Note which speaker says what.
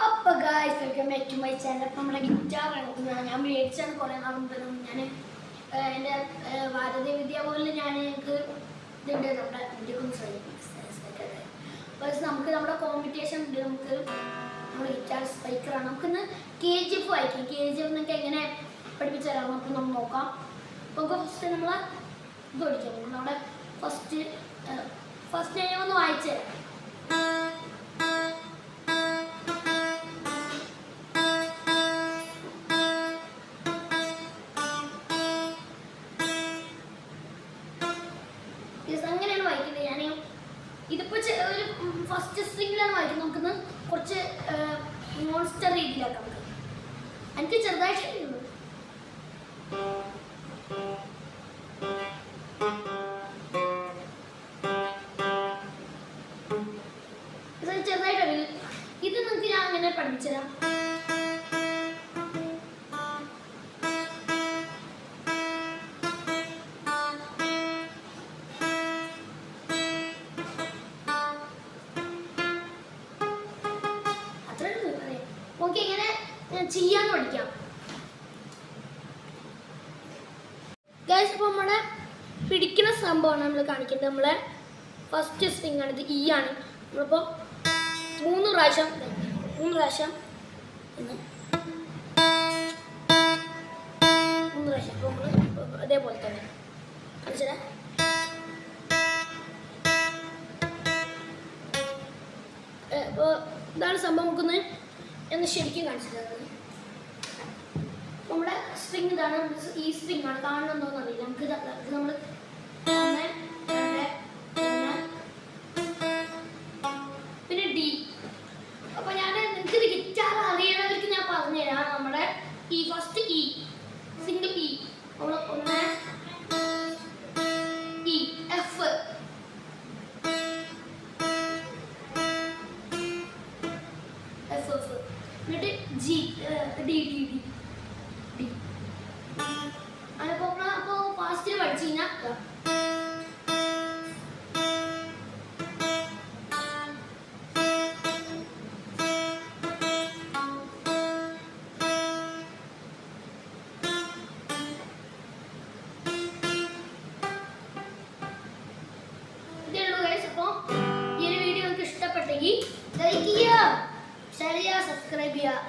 Speaker 1: അപ്പോൾ guys welcome back to my channel. അപ്പോൾ നമ്മുടെ ഗിറ്റാറാണ് ഞാൻ മേടിച്ചാണ് കുറേ നാൾ മുമ്പ്. ഞാൻ എൻ്റെ ഭാരതീയ വിദ്യാഭവനിൽ ഞങ്ങൾക്ക് ഇതുണ്ട്, നമ്മുടെ അപ്പോൾ നമുക്ക് നമ്മുടെ കോമ്പറ്റീഷൻ ഉണ്ട്. നമ്മുടെ ഗിറ്റാർ സ്പൈക്കറാണ്. നമുക്കിന്ന് KGF വായിക്കാം. KGF എന്നൊക്കെ എങ്ങനെ പഠിപ്പിച്ചു തരാം നമുക്ക് നമ്മൾ നോക്കാം. അപ്പോൾ നമുക്ക് ഫസ്റ്റ് നമ്മൾ ഇത് പഠിക്കാം. നമ്മുടെ ഫസ്റ്റ് ഞാൻ ഒന്ന് വായിച്ചു തരാം. അങ്ങനെയാണ് വായിക്കുന്നത്. ഞാൻ ഇതിപ്പോൾ ഒരു ഫസ്റ്റ് സ്ട്രിങ്ങിലാണ് വായിക്കുന്നത്. നമുക്കിന്ന് കുറച്ച് മോൺസ്റ്റർ രീതിയിലാക്കാം. എനിക്ക് ചെറുതായിട്ട് അറിയില്ല. ഇത് നിങ്ങൾക്ക് ഞാൻ അങ്ങനെ പഠിപ്പിച്ചുതരാം. ഓക്കെ, ഇങ്ങനെ ചെയ്യാന്ന് പഠിക്കാം ഗൈസ്. ഇപ്പോൾ നമ്മുടെ പിടിക്കുന്ന സംഭവമാണ് നമ്മൾ കാണിക്കുന്നത്. നമ്മളെ ഫസ്റ്റ് സ്ട്രിങ് ആണ്, ഇത് E ആണ്. നമ്മളിപ്പോൾ മൂന്ന് പ്രാവശ്യം അപ്പോൾ നമ്മൾ അതേപോലെ തന്നെ മനസ്സിലാ. അപ്പോൾ ഇതാണ് സംഭവം. നമുക്കൊന്ന് എന്ന് ശരിക്കും കാണിച്ചു തരുന്നത്. നമ്മുടെ സ്ട്രിങ് ഇതാണ്. ഈ സ്ട്രിങ് ആണ്, കാണുന്നുണ്ടോന്ന് അറിയില്ല. നമുക്ക് ഇത് നമ്മൾ 1 2 3 പിന്നെ D. അപ്പൊ ഞാൻ നിങ്ങൾക്ക് ഇത് ഗിറ്റാർ അറിയണവർക്ക് ഞാൻ പറഞ്ഞുതരാം. നമ്മുടെ ഈ ഫസ്റ്റ് സിംഗിൾ E നമ്മൾ 1 E F എന്നിട്ട് G D അപ്പോൾ ഫാസ്റ്റിൽ പഠിച്ചു കഴിഞ്ഞാൽ ഇതേ ഉള്ളൂ ഗൈസ്. അപ്പോൾ ഈ ഒരു വീഡിയോ നിങ്ങൾക്ക് ഇഷ്ടപ്പെട്ടെങ്കിൽ ലൈക്ക് ചെയ്യുക, ഷെയർ ചെയ്യുക, സബ്സ്ക്രൈബ് ചെയ്യുക.